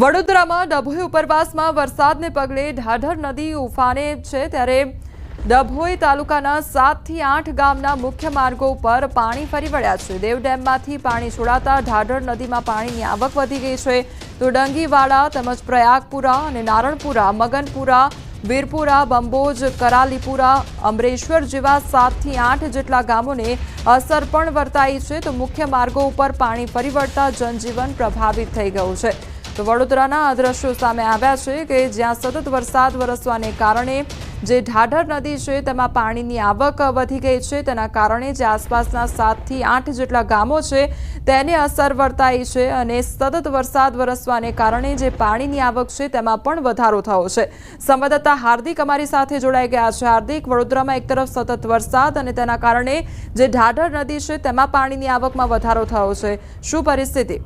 વડોદરામાં ડભોઈ ઉપરવાસમાં વરસાદને પગલે ઢાઢર નદી ઉફાને છે ત્યારે ડભોઈ તાલુકાના 7 થી 8 ગામના મુખ્ય માર્ગો પર પાણી ફરી વળ્યા છે। દેવ ડેમમાંથી પાણી છોડાતા ઢાઢર નદીમાં પાણીની આવક વધી ગઈ છે તો ડંગીવાડા તેમજ પ્રયાગપુરા અને નારણપુરા, મગનપુરા, વીરપુરા, બંબોજ, કરાલીપુરા, અમરેશ્વર જેવા 7 થી 8 જેટલા ગામોને અસર પણ વર્તાઈ છે તો મુખ્ય માર્ગો ઉપર પાણી ફરી વળતા જનજીવન પ્રભાવિત થઈ ગયું છે। તો વડોદરાના આ દ્રશ્યો સામે આવ્યા છે કે જ્યાં સતત વરસાદ વરસવાને કારણે જે ઢાઢર નદી છે તેમાં પાણીની આવક વધી ગઈ છે તેના કારણે જે આસપાસના 7 થી 8 જેટલા ગામો છે તેને અસર વર્તાઈ છે અને સતત વરસાદ વરસવાને કારણે જે પાણીની આવક છે તેમાં પણ વધારો થયો છે। સંવાદદાતા હાર્દિક અમારી સાથે જોડાઈ ગયા છે। હાર્દિક, વડોદરામાં એક તરફ સતત વરસાદ અને તેના કારણે જે ઢાઢર નદી છે તેમાં પાણીની આવકમાં વધારો થયો છે, શું પરિસ્થિતિ?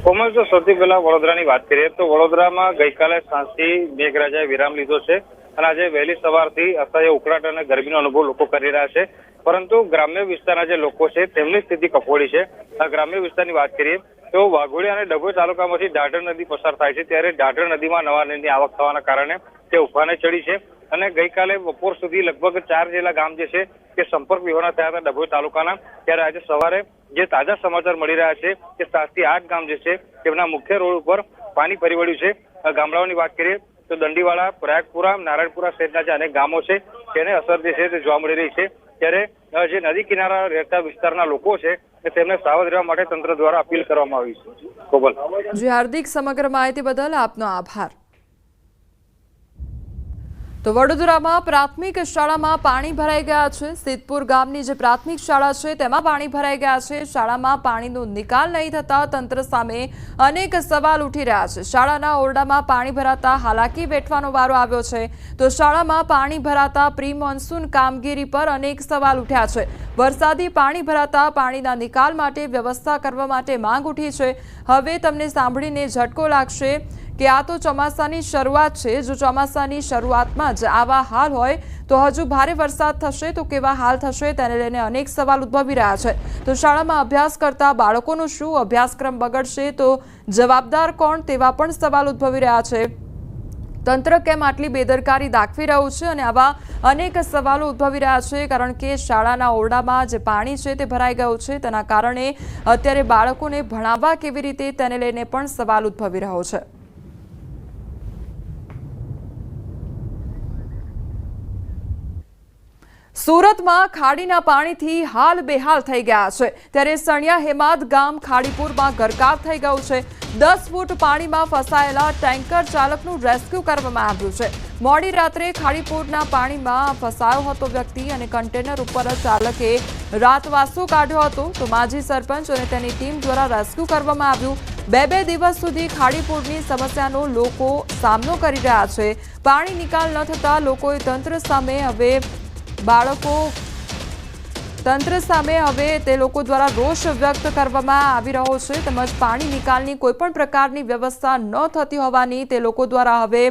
કોમલ, જો સૌથી પહેલા વડોદરાની વાત કરીએ તો વડોદરામાં ગઈકાલે સાંજથી મેઘરાજાએ વિરામ લીધો છે અને આજે વહેલી સવારથી અસહ્ય ઉકળાટ અને ગરમીનો અનુભવ લોકો કરી રહ્યા છે, પરંતુ ગ્રામ્ય વિસ્તારના જે લોકો છે તેમની સ્થિતિ કફોડી છે। આ ગ્રામ્ય વિસ્તારની વાત કરીએ તો વાઘોડિયા અને ડભોઈ તાલુકામાંથી ઢાઢર નદી પસાર થાય છે ત્યારે ઢાઢર નદીમાં નવા નીરની આવક થવાના કારણે તે ઉફાને ચડી છે અને ગઈકાલે બપોર સુધી લગભગ 4 જેટલા ગામ જે છે તે સંપર્ક વિહોણા થયા હતા ડભોઈ તાલુકાના। ત્યારે આજે સવારે જે તાજા સમાચાર મળી રહ્યા છે કે 7 થી 8 ગામ જે છે તેમના મુખ્ય રોડ ઉપર પાણી ફરી વળ્યું છે। ગામડાઓની વાત કરીએ તો દંડીવાડા, પ્રયાગપુરા, નારાયણપુરા સહિતના જે અનેક ગામો છે તેને અસર જે છે તે જોવા મળી રહી છે। ત્યારે જે નદી કિનારા રહેતા વિસ્તારના લોકો છે તેમને સાવધ રહેવા માટે તંત્ર દ્વારા અપીલ કરવામાં આવી છે। કોબલ જી હાર્દિક, સમગ્ર માહિતી બદલ આપનો આભાર। તો વડોદરામાં પ્રાથમિક શાળામાં પાણી ભરાઈ ગયા છે। સિદ્ધપુર ગામની જે પ્રાથમિક શાળા છે તેમાં પાણી ભરાઈ ગયા છે। શાળામાં પાણીનો નિકાલ નહીં થતા તંત્ર સામે અનેક સવાલ ઉઠી રહ્યા છે। શાળાના ઓરડામાં પાણી ભરાતા હાલાકી વેઠવાનો વારો આવ્યો છે તો શાળામાં પાણી ભરાતા પ્રી મોન્સૂન કામગીરી પર અનેક સવાલ ઉઠ્યા છે। વરસાદી પાણી ભરાતા પાણીના નિકાલ માટે વ્યવસ્થા કરવા માટે માંગ ઉઠી છે। હવે તમને સાંભળીને ઝટકો લાગશે કે આ તો ચોમાસાની શરૂઆત છે। જો ચોમાસાની શરૂઆતમાં જ આવા હાલ હોય તો હજુ ભારે વરસાદ થશે તો કેવા હાલ થશે તેને લઈને અનેક સવાલ ઉદ્ભવી રહ્યા છે। તો શાળામાં અભ્યાસ કરતા બાળકોનું શું? અભ્યાસક્રમ બગડશે તો જવાબદાર કોણ? તેવા પણ સવાલ ઉદ્ભવી રહ્યા છે। તંત્ર કેમ આટલી બેદરકારી દાખવી રહ્યું છે અને આવા અનેક સવાલો ઉદ્ભવી રહ્યા છે કારણ કે શાળાના ઓરડામાં જે પાણી છે તે ભરાઈ ગયું છે તેના કારણે અત્યારે બાળકોને ભણાવવા કેવી રીતે તેને લઈને પણ સવાલ ઉદ્ભવી રહ્યો છે। સુરતમાં ખાડીના પાણીથી હાલ બેહાલ થઈ ગયા છે ત્યારે સણિયા હેમાદ ગામ ખાડીપુરમાં ગરકાવ થઈ ગયું છે। 10 ફૂટ પાણીમાં ફસાયેલા ટેન્કર ચાલકનું રેસ્ક્યુ કરવામાં આવ્યું છે। મોડી રાત્રે ખાડીપુરના પાણીમાં ફસાયો હતો વ્યક્તિ અને કન્ટેનર ઉપર ચાલકે રાતવાસો કાઢ્યો હતો તો માજી સરપંચ અને તેની ટીમ દ્વારા રેસ્ક્યુ કરવામાં આવ્યું। બે દિવસ સુધી ખાડીપુરની સમસ્યાનો લોકો સામનો કરી રહ્યા છે। પાણી નિકાલ ન થતા લોકોએ તંત્ર સામે હવે તે લોકો દ્વારા રોષ વ્યક્ત કરવામાં આવી રહ્યો છે તેમજ પાણી નિકાલની કોઈ પણ પ્રકારની વ્યવસ્થા ન થતી હોવાની તે લોકો દ્વારા હવે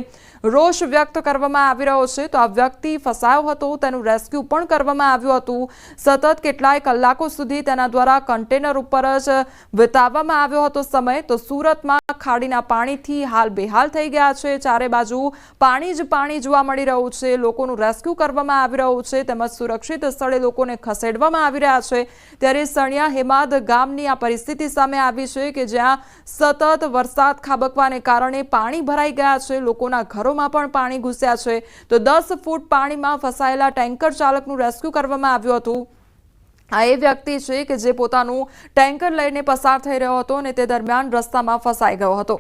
રોષ વ્યક્ત કરવામાં આવી રહ્યો છે। તો આ વ્યક્તિ ફસાયો હતો તેનું રેસ્ક્યુ પણ કરવામાં આવ્યું હતું। સતત કેટલાય કલાકો સુધી તેના દ્વારા કન્ટેનર ઉપર જ વિતાવવામાં આવ્યો હતો સમય। તો સુરતમાં ખાડીના પાણીથી હાલ બેહાલ થઈ ગયા છે। ચારે બાજુ પાણી જ પાણી જોવા મળી રહ્યું છે। લોકોનું રેસ્ક્યુ કરવામાં આવી રહ્યું છે તેમજ સુરક્ષિત સ્થળે લોકોને ખસેડવામાં આવી રહ્યા છે। ત્યારે સણિયા હેમાદ ગામની આ પરિસ્થિતિ સામે આવી છે કે જ્યાં સતત વરસાદ ખાબકવાને કારણે પાણી ભરાઈ ગયા છે। લોકોના ઘરોમાં પણ પાણી ઘૂસ્યા છે તો 10 ફૂટ પાણીમાં ફસાયેલા ટેન્કર ચાલકનું રેસ્ક્યુ કરવામાં આવ્યું હતું। આ એ વ્યક્તિ છે કે જે પોતાનું ટેન્કર લઈને પસાર થઈ રહ્યો હતો અને તે દરમિયાન રસ્તામાં ફસાઈ ગયો હતો।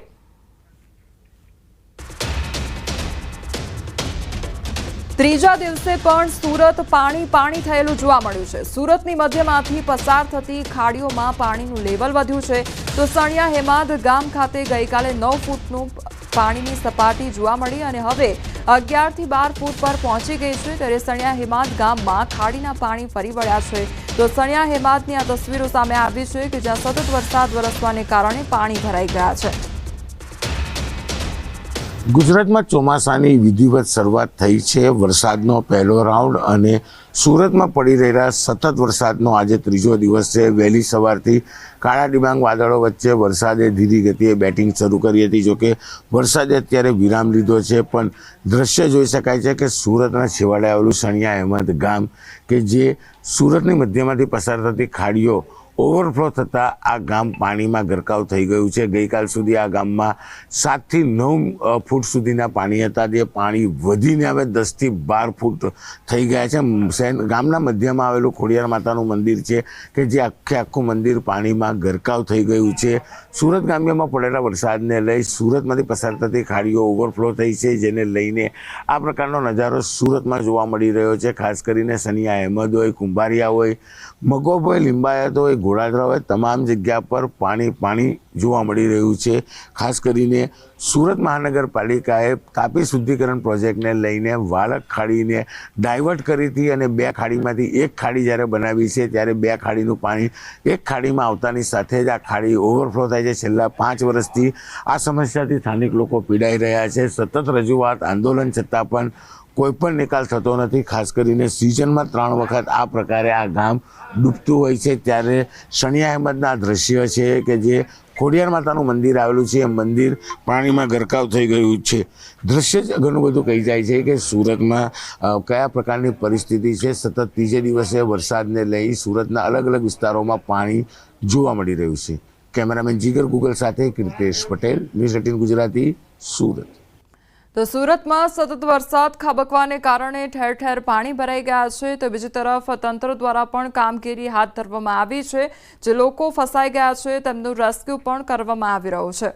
ત્રીજા દિવસે પણ સુરત પાણી થયેલું જોવા મળ્યું છે। સુરતની મધ્યમાંથી પસાર થતી ખાડીઓમાં પાણીનું લેવલ વધ્યું છે તો સણિયા હેમાદ ગામ ખાતે ગઈકાલે 9 ફૂટનું પાણીની સપાટી જોવા મળી અને હવે 11 થી 12 ફૂટ પર પહોંચી ગઈ છે। ત્યારે સણિયા હેમાદ ગામમાં ખાડીના પાણી ફરી વળ્યા છે તો સણિયા હેમાદની આ તસવીરો સામે આવી છે કે જ્યાં સતત વરસાદ વરસવાને કારણે પાણી ભરાઈ ગયા છે। ગુજરાતમાં ચોમાસાની વિધિવત શરૂઆત થઈ છે. વરસાદનો પહેલો રાઉન્ડ અને સુરતમાં પડી રહેલા સતત વરસાદનો આજે ત્રીજો દિવસ છે. વહેલી સવારથી કાળા ડિબાંગ વાદળો વચ્ચે વરસાદે ધીરી ગતિએ બેટિંગ શરૂ કરી હતી. જોકે વરસાદે અત્યારે વિરામ લીધો છે, પણ દ્રશ્ય જોઈ શકાય છે કે સુરતના છેવાડે આવેલું સણિયા અહેમદ ગામ કે જે સુરતની મધ્યમાંથી પસાર થતી ખાડીઓ ઓવરફ્લો થતાં આ ગામ પાણીમાં ગરકાવ થઈ ગયું છે. ગઈકાલ સુધી આ ગામમાં 7 થી 9 ફૂટ સુધીના પાણી હતા, જે પાણી વધીને હવે 10 થી 12 ફૂટ થઈ ગયા છે. ગામના મધ્યમાં આવેલું ખોડિયાર માતાનું મંદિર છે કે જે આખું મંદિર પાણીમાં ગરકાવ થઈ ગયું છે. સુરત ગામ્યમાં પડેલા વરસાદને લઈ સુરતમાંથી પસાર થતી ખાડીઓ ઓવરફ્લો થઈ છે, જેને લઈને આ પ્રકારનો નજારો સુરતમાં જોવા મળી રહ્યો છે. ખાસ કરીને સનિયા અહેમદ હોય, કુંભારિયા હોય, મગોબ હોય, લિંબાયત હોય, ઘોડાદરા હોય, તમામ જગ્યા પર પાણી જોવા મળી રહ્યું છે. ખાસ કરીને સુરત મહાનગરપાલિકાએ તાપી શુદ્ધિકરણ પ્રોજેક્ટને લઈને વાળક ખાડીને ડાયવર્ટ કરી હતી અને 2 ખાડીમાંથી એક ખાડી જ્યારે બનાવી છે, ત્યારે 2 ખાડીનું પાણી એક ખાડીમાં આવતાની સાથે જ આ ખાડી ઓવરફ્લો થાય છે. છેલ્લા 5 વર્ષથી આ સમસ્યાથી સ્થાનિક લોકો પીડાઈ રહ્યા છે. સતત રજૂઆત, આંદોલન છતાં પણ કોઈ પણ નિકાલ થતો નથી. ખાસ કરીને સિઝનમાં 3 વખત આ પ્રકારે આ ગામ ડૂબતું હોય છે. ત્યારે સણિયા અહેમદના દ્રશ્ય છે કે જે ખોડિયાર માતાનું મંદિર આવેલું છે, એ મંદિર પાણીમાં ગરકાવ થઈ ગયું છે. દ્રશ્ય જ ઘણું બધું કહી જાય છે કે સુરતમાં કયા પ્રકારની પરિસ્થિતિ છે. સતત ત્રીજે દિવસે વરસાદને લઈ સુરતના અલગ અલગ વિસ્તારોમાં પાણી જોવા મળી રહ્યું છે. કેમેરામેન જીગર ગુગલ સાથે કીર્તેશ પટેલ, ન્યૂઝ 18 ગુજરાતી, સુરત. તો સુરતમાં સતત વરસાદ ખાબકવાને કારણે ઠેર ઠેર પાણી ભરાઈ ગયા છે. તો બીજી તરફ તંત્ર દ્વારા પણ કામગીરી હાથ ધરવામાં આવી છે. જે લોકો ફસાઈ ગયા છે તેમનું રેસ્ક્યુ પણ કરવામાં આવી રહ્યું છે.